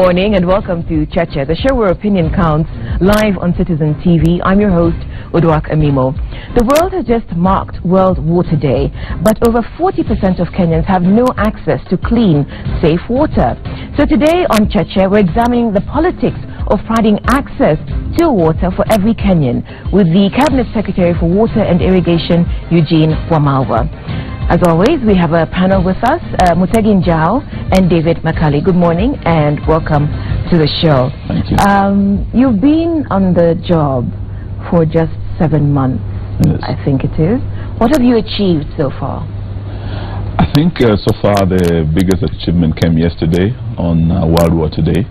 morning and welcome to Cheche, the show where opinion counts, live on Citizen TV. I'm your host, Uduak Amimo. The world has just marked World Water Day, but over 40% of Kenyans have no access to clean, safe water. So today on Cheche, we're examining the politics of providing access to water for every Kenyan with the Cabinet Secretary for Water and Irrigation, Eugene Wamalwa. As always, we have a panel with us, Mutegi Njau and David Makali. Good morning and welcome to the show. Thank you. You've been on the job for just 7 months, yes. I think it is. What have you achieved so far? I think so far the biggest achievement came yesterday on World Water Day.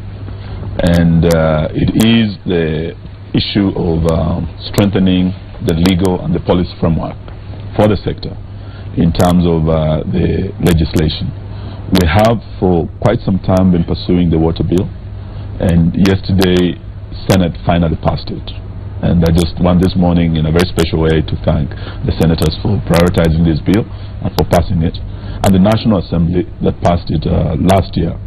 And it is the issue of strengthening the legal and the policy framework for the sector in terms of the legislation. We have for quite some time been pursuing the water bill, and yesterday Senate finally passed it. And I just want this morning in a very special way to thank the senators for prioritizing this bill and for passing it, and the National Assembly that passed it last year.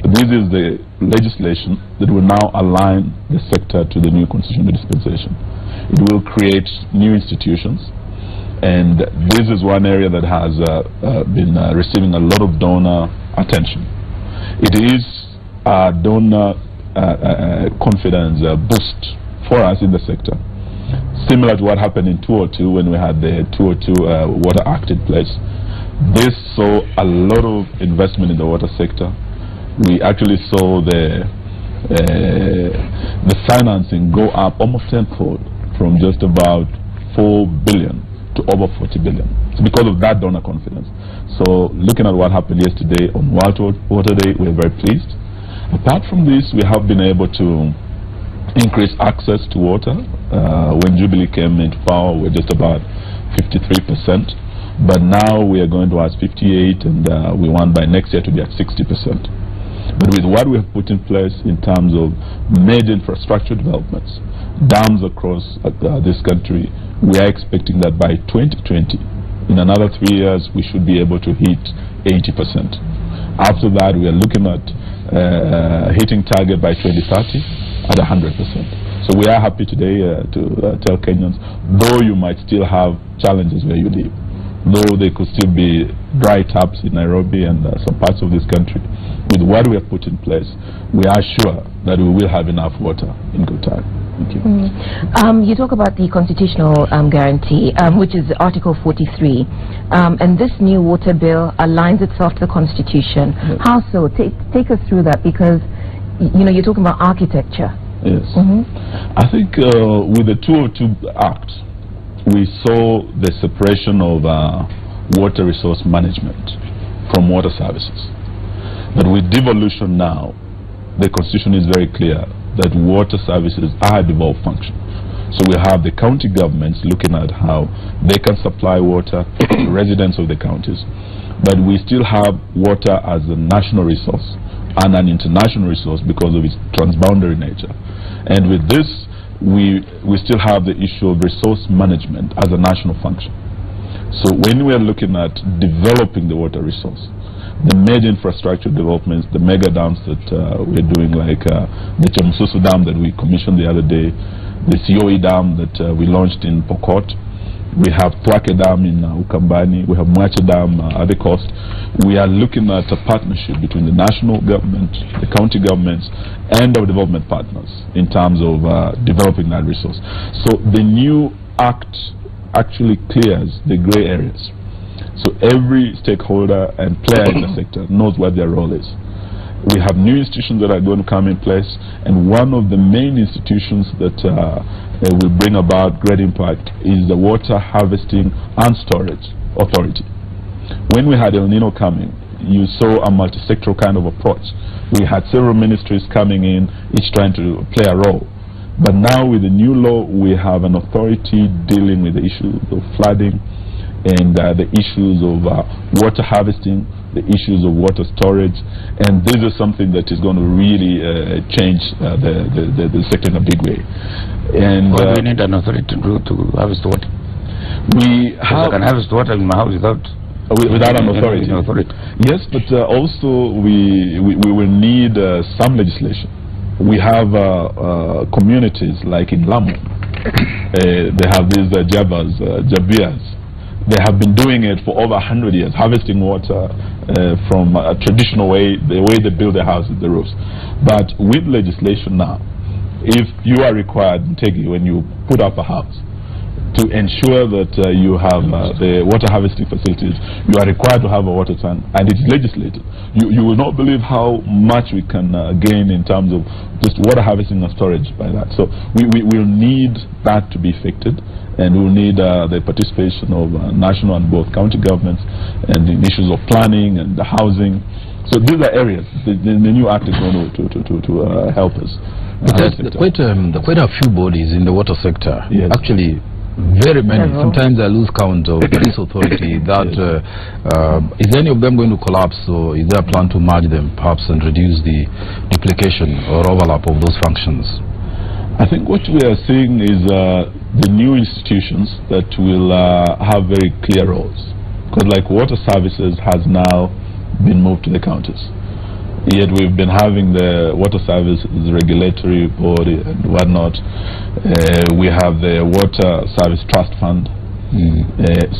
This is the legislation that will now align the sector to the new constitutional dispensation. It will create new institutions, and this is one area that has been receiving a lot of donor attention. It is a donor confidence boost for us in the sector, similar to what happened in 2002 when we had the 2002 Water Act in place. This saw a lot of investment in the water sector. We actually saw the financing go up almost tenfold from just about 4 billion to over 40 billion. It's because of that donor confidence. So looking at what happened yesterday on World Water Day, we're very pleased. Apart from this, we have been able to increase access to water. When Jubilee came into power, we're just about 53%. But now we are going towards 58%, and we want by next year to be at 60%. But with what we have put in place in terms of major infrastructure developments, dams across this country, we are expecting that by 2020, in another 3 years, we should be able to hit 80%. After that, we are looking at hitting target by 2030 at 100%. So we are happy today to tell Kenyans, though you might still have challenges where you live, though there could still be dry taps in Nairobi and some parts of this country, with what we have put in place, we are sure that we will have enough water in good time. Thank you. You talk about the constitutional guarantee, which is Article 43, and this new water bill aligns itself to the Constitution. Yes. How so? Take us through that, because you know you're talking about architecture. Yes. I think with the 2002 Act, we saw the separation of water resource management from water services. But with devolution now, the Constitution is very clear that water services are a devolved function. So we have the county governments looking at how they can supply water to residents of the counties. But we still have water as a national resource and an international resource because of its transboundary nature. And with this, we still have the issue of resource management as a national function. So when we are looking at developing the water resource, the major infrastructure developments, the mega dams that we're doing, like the Chomsusu Dam that we commissioned the other day, the COE Dam that we launched in Pokot, we have Twake Dam in Ukambani, we have Mwache Dam at the coast. We are looking at a partnership between the national government, the county governments, and our development partners in terms of developing that resource. So the new act actually clears the gray areas. So every stakeholder and player in the sector knows what their role is. We have new institutions that are going to come in place, and one of the main institutions that will bring about great impact is the Water Harvesting and Storage Authority. When we had El Nino coming, you saw a multi-sectoral kind of approach. We had several ministries coming in, each trying to play a role. But now with the new law, we have an authority dealing with the issues of flooding, and the issues of water harvesting, the issues of water storage, and this is something that is going to really change the sector in a big way. And what do we need an authority to do to harvest water? We have, I can harvest water in my house without Without an authority. Yes, but also we will need some legislation. We have communities like in Lamu. They have these Jabias. They have been doing it for over 100 years, harvesting water from a traditional way, the way they build their houses, the roofs. But with legislation now, if you are required, when you put up a house, to ensure that you have the water harvesting facilities, you are required to have a water tank, and it's legislated. You will not believe how much we can gain in terms of just water harvesting and storage by that. So we will need that to be effected, and we will need the participation of national and both county governments, and in issues of planning and the housing. So these are areas the new act is going to help us. Quite a few bodies in the water sector, yes. Actually very many. Sometimes I lose count of this authority. That is any of them going to collapse, or is there a plan to merge them, perhaps, and reduce the duplication or overlap of those functions? I think what we are seeing is the new institutions that will have very clear roles, because like water services has now been moved to the counties. Yet we've been having the water services regulatory body and whatnot. We have the water service trust fund.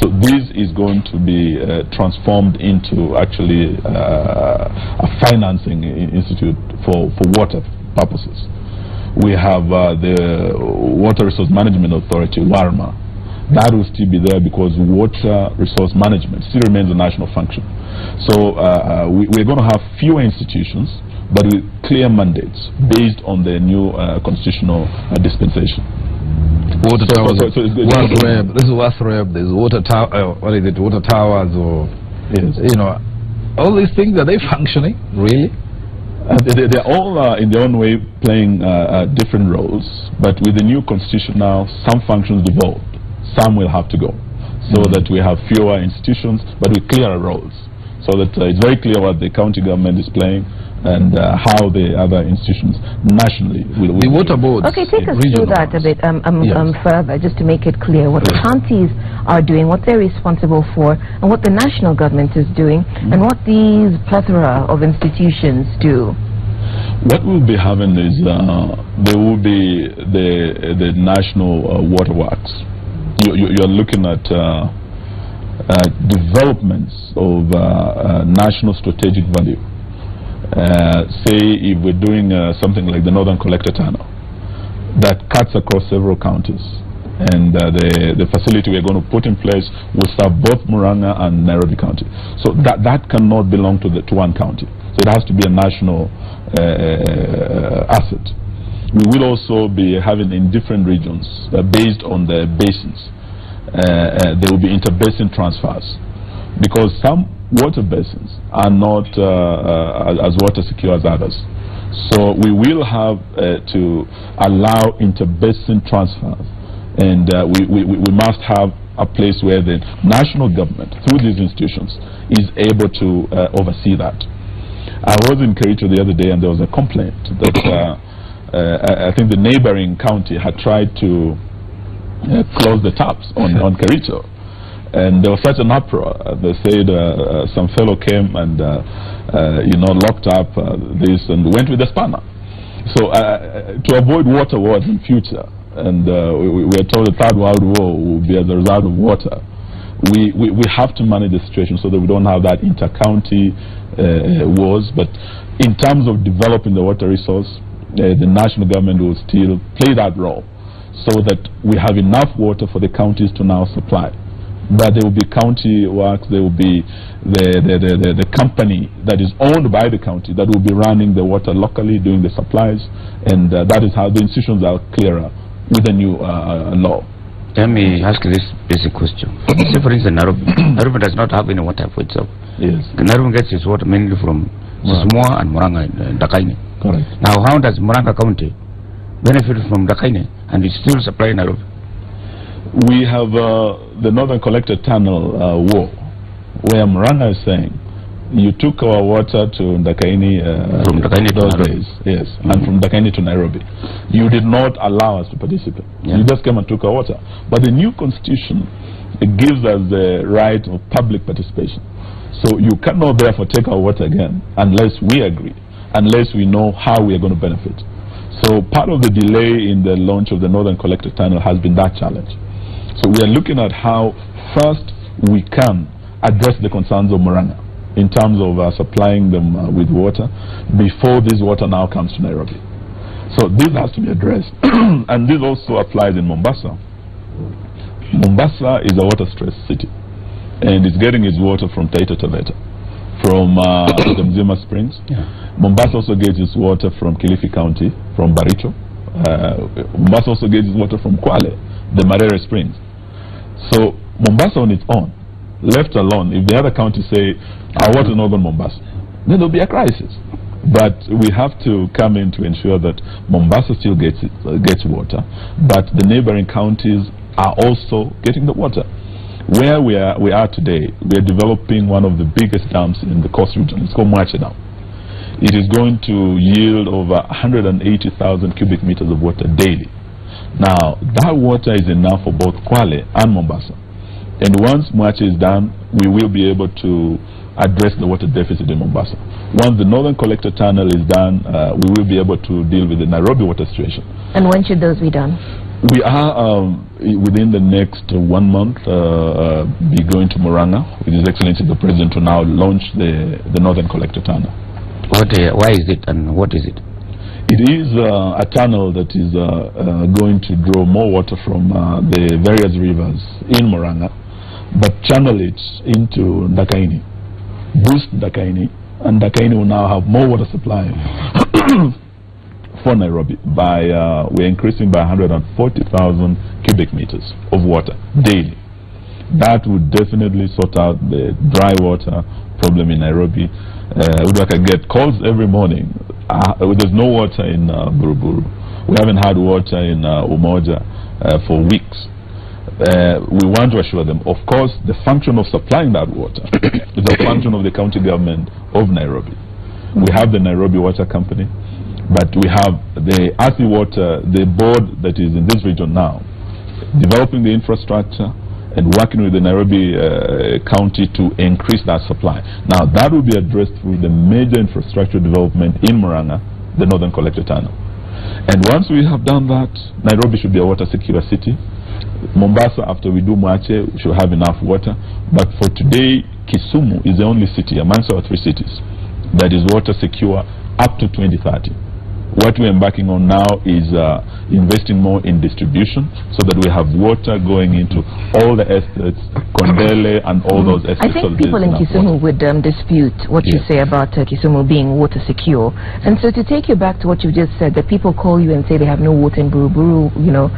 So this is going to be transformed into actually a financing institute for water purposes. We have the Water Resource Management Authority, WARMA. That will still be there because water resource management still remains a national function. So we're going to have fewer institutions, but with clear mandates based on the new constitutional dispensation. Water towers. This is WASREB. There's water tower. What is it? Water towers, or yes. You know, all these things, are they functioning really? They're all in their own way playing different roles, but with the new constitution now, some functions devolved. Some will have to go, so that we have fewer institutions, but with clearer roles, so that it's very clear what the county government is playing and how the other institutions nationally will the water boards. Okay, take us through that a bit further, just to make it clear what the counties are doing, what they're responsible for, and what the national government is doing, and what these plethora of institutions do. What we'll be having is there will be the national water works. You're looking at developments of national strategic value. Say if we're doing something like the Northern Collector Tunnel that cuts across several counties, and the facility we're going to put in place will serve both Murang'a and Nairobi County. So that cannot belong to one county. So it has to be a national asset. We will also be having in different regions, based on the basins, there will be interbasin transfers, because some water basins are not as water secure as others. So we will have to allow interbasin transfers, and we must have a place where the national government, through these institutions, is able to oversee that. I was in Kericho the other day, and there was a complaint that I think the neighboring county had tried to close the taps on Kericho, and there was such an uproar. They said some fellow came and locked up this and went with the spanner. So to avoid water wars in future, and we are told the Third World War will be as a result of water, we have to manage the situation so that we don't have that inter-county wars. But in terms of developing the water resource, the national government will still play that role, so that we have enough water for the counties to now supply. But there will be county works, there will be the company that is owned by the county that will be running the water locally, doing the supplies, and that is how the institutions are clearer with the new law. Let me ask this basic question. Say for instance, Nairobi does not have any water for itself. Yes. Nairobi gets its water mainly from Sismoa and Murang'a and Dakaine. Correct. Now, how does Murang'a County benefit from Dakaine and it still supply Nairobi? We have the Northern Collector Tunnel war, where Murang'a is saying, you took our water to Dakaine from Dakaine to those Nairobi. days, yes, and from Dakaine to Nairobi. You did not allow us to participate. You just came and took our water. But the new constitution It gives us the right of public participation. So you cannot therefore take our water again unless we agree, unless we know how we are going to benefit. So part of the delay in the launch of the Northern Collector Tunnel has been that challenge. So we are looking at how first we can address the concerns of Murang'a in terms of supplying them with water before this water now comes to Nairobi. So this has to be addressed. And this also applies in Mombasa. Mombasa is a water-stressed city, and it's getting its water from Taita Taveta, from the Mzima Springs. Mombasa also gets its water from Kilifi County, from Baricho. Mombasa also gets its water from Kwale, the Marere Springs. So Mombasa on its own, left alone, if the other counties say our water is not on Mombasa, then there'll be a crisis. But we have to come in to ensure that Mombasa still gets water, but the neighboring counties are also getting the water. Where we are today, we are developing one of the biggest dams in the coast region. It's called Cheche Dam. It is going to yield over 180,000 cubic meters of water daily. Now, that water is enough for both Kwale and Mombasa. And once Cheche is done, we will be able to address the water deficit in Mombasa. Once the Northern Collector Tunnel is done, we will be able to deal with the Nairobi water situation. And when should those be done? We are, within the next 1 month, be going to Murang'a with His Excellency the President to now launch the Northern Collector Tunnel. Why is it and what is it? It is a tunnel that is going to draw more water from the various rivers in Murang'a, but channel it into Ndakaini, boost Ndakaini, and Ndakaini will now have more water supply for Nairobi. We're increasing by 140,000 cubic meters of water daily. That would definitely sort out the dry water problem in Nairobi. I get calls every morning. There's no water in Buruburu. We haven't had water in Umoja for weeks. We want to assure them, of course, the function of supplying that water is a function of the county government of Nairobi. We have the Nairobi Water Company, but we have the ASI Water, the board that is in this region now, developing the infrastructure and working with the Nairobi County to increase that supply. Now, that will be addressed through the major infrastructure development in Murang'a, the Northern Collector Tunnel. And once we have done that, Nairobi should be a water-secure city. Mombasa, after we do Cheche, we should have enough water. But for today, Kisumu is the only city amongst our 3 cities that is water-secure up to 2030. What we're embarking on now is investing more in distribution so that we have water going into all the estates, Kondele and all those estates. I think people in Kisumu would dispute what you say about Kisumu being water secure. And so to take you back to what you just said, that people call you and say they have no water in Buruburu, you know,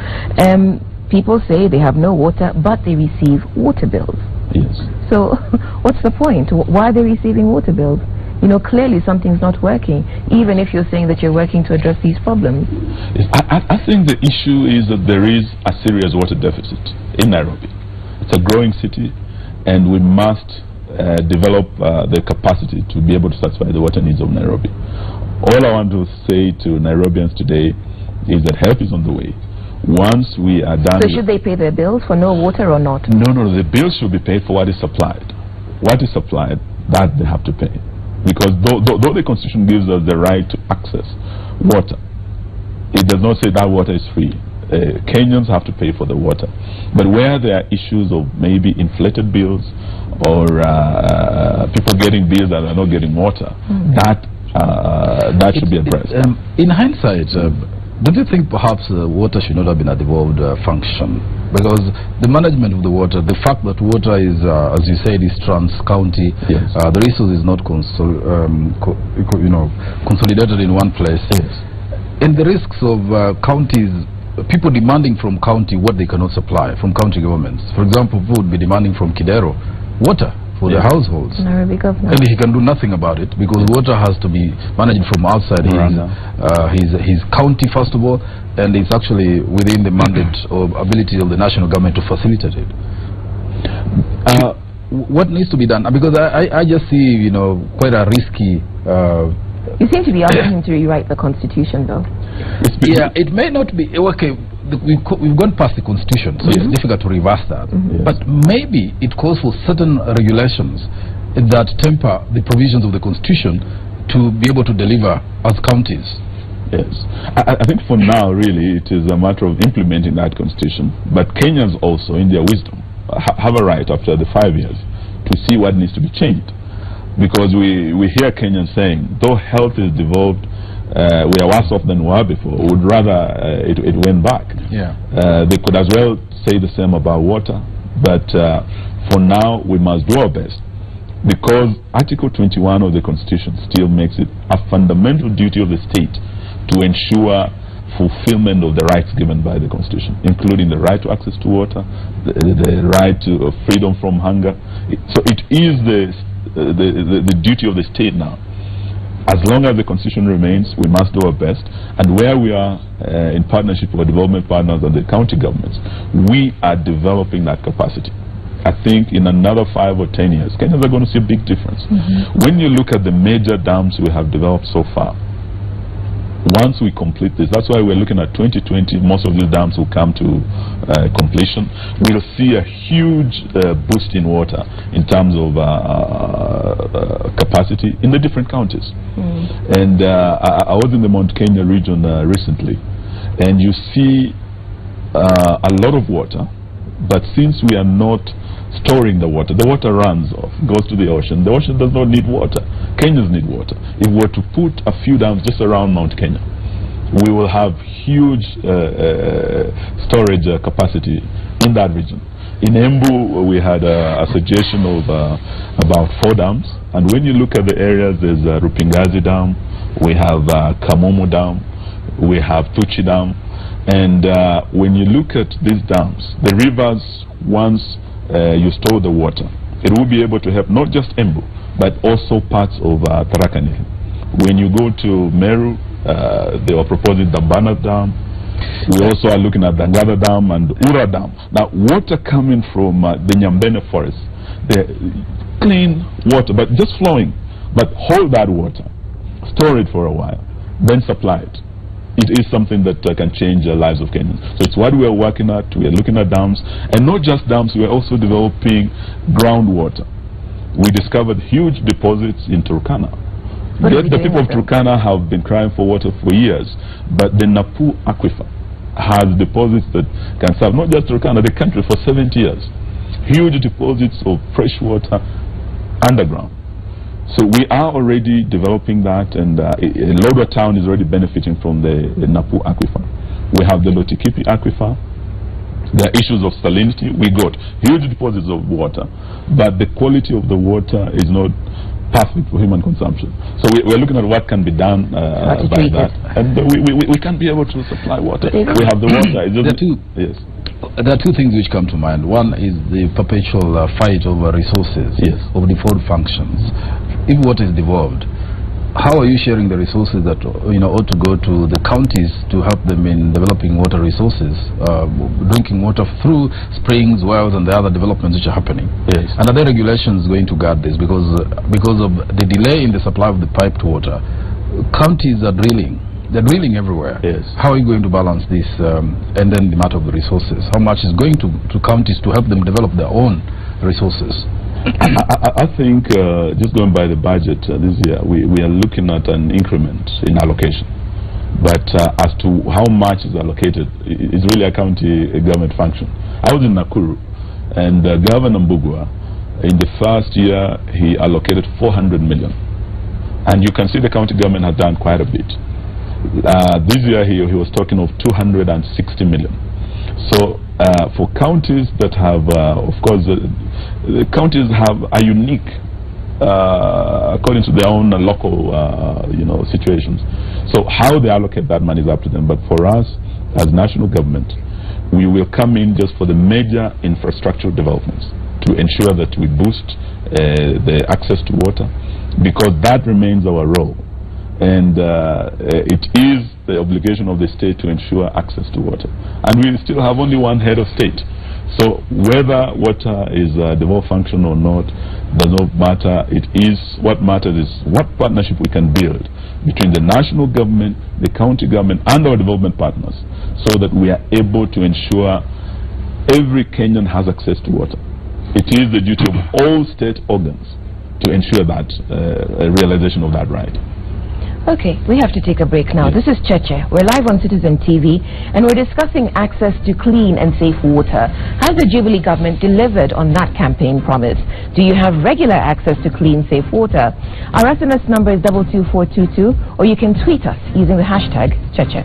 people say they have no water, but they receive water bills. Yes. So what's the point? Why are they receiving water bills? You know, clearly something's not working, even if you're saying that you're working to address these problems. Yes, I think the issue is that there is a serious water deficit in Nairobi. It's a growing city, and we must develop the capacity to be able to satisfy the water needs of Nairobi. All I want to say to Nairobians today is that help is on the way. Once we are done... So should they pay their bills for no water or not? No, the bills should be paid for what is supplied. What is supplied, that they have to pay. Because though the Constitution gives us the right to access water, it does not say that water is free. Kenyans have to pay for the water. But where there are issues of maybe inflated bills or people getting bills that are not getting water, that should be addressed. In hindsight, don't you think perhaps water should not have been a devolved function? Because the management of the water, the fact that water is, as you said, is trans-county, yes. The resource is not consolidated in one place. Yes. And the risks of counties, people demanding from county what they cannot supply, from county governments. For example, people would be demanding from Kidero water for their households. And he can do nothing about it because water has to be managed from outside his county, first of all, and it's actually within the mandate or ability of the national government to facilitate it. What needs to be done? Because I just see, you know, quite a risky... you seem to be asking him to rewrite the Constitution, though. Yeah, it may not be... Okay, we've gone past the constitution, so it's difficult to reverse that. But maybe it calls for certain regulations that temper the provisions of the constitution to be able to deliver as counties. Yes, I think for now, really, it is a matter of implementing that constitution. But Kenyans also, in their wisdom, have a right after the 5 years to see what needs to be changed. Because we hear Kenyans saying, though health is devolved, we are worse off than we were before. We would rather it went back. They could as well say the same about water. But for now, we must do our best. Because Article 21 of the Constitution still makes it a fundamental duty of the state to ensure fulfillment of the rights given by the Constitution, including the right to access to water, the right to freedom from hunger. So it is the duty of the state now. As long as the Constitution remains, we must do our best. And where we are in partnership with development partners and the county governments, we are developing that capacity. I think in another 5 or 10 years, Kenyans are going to see a big difference. When you look at the major dams we have developed so far, once we complete this, that's why we're looking at 2020, most of these dams will come to completion. We'll see a huge boost in water in terms of capacity in the different counties. And I was in the Mount Kenya region recently, and you see a lot of water, but since we are not storing the water runs off, goes to the ocean. The ocean does not need water. Kenyans need water. If we were to put a few dams just around Mount Kenya, we will have huge storage capacity in that region. In Embu, we had a suggestion of about 4 dams, and when you look at the areas, there's Rupingazi Dam, we have Kamomo Dam, we have Tuchi Dam, and when you look at these dams, the rivers, once you store the water, it will be able to help not just Embu, but also parts of Tharaka-Nithi. When you go to Meru, they are proposing Dambana Dam. We also are looking at Dangada Dam and Ura Dam. Now, water coming from the Nyambene forest, the clean water, but just flowing. But hold that water, store it for a while, then supply it. It is something that can change the lives of Kenyans. So it's what we are working at. We are looking at dams, and not just dams, we are also developing groundwater. We discovered huge deposits in Turkana. The people of Turkana have been crying for water for years, but the Napu aquifer has deposits that can serve not just Turkana, the country for 70 years. Huge deposits of fresh water underground. So we are already developing that, and Lodwar town is already benefiting from the Napu aquifer. We have the Lotikipi aquifer. There are issues of salinity. We got huge deposits of water, but the quality of the water is not perfect for human consumption. So we're looking at what can be done by that, and we can be able to supply water. We have the water. There are two things which come to mind. One is the perpetual fight over resources, of devolved functions. If water is devolved, how are you sharing the resources that ought to go to the counties to help them in developing water resources, drinking water through springs, wells, and the other developments which are happening? And are there regulations going to guard this? Because of the delay in the supply of the piped water, counties are drilling. They're drilling everywhere. How are you going to balance this? And then the matter of the resources. How much is going to counties to help them develop their own resources? I think just going by the budget this year, we are looking at an increment in allocation. But as to how much is allocated, it's really a county government function. I was in Nakuru, and Governor Mbugua, in the first year, he allocated 400 million. And you can see the county government has done quite a bit. This year he was talking of 260 million. So for counties that have, of course, the counties have a unique, according to their own local, situations. So how they allocate that money is up to them. But for us, as national government, we will come in just for the major infrastructural developments to ensure that we boost the access to water, because that remains our role. And it is the obligation of the state to ensure access to water. And we still have only one head of state. So whether water is a devolved function or not, does not matter. What matters is what partnership we can build between the national government, the county government, and our development partners, so that we are able to ensure every Kenyan has access to water. It is the duty of all state organs to ensure that realization of that right. Okay, we have to take a break now. This is Cheche. We're live on Citizen TV, and we're discussing access to clean and safe water. Has the Jubilee government delivered on that campaign promise? Do you have regular access to clean, safe water? Our SMS number is 22422, or you can tweet us using the hashtag Cheche.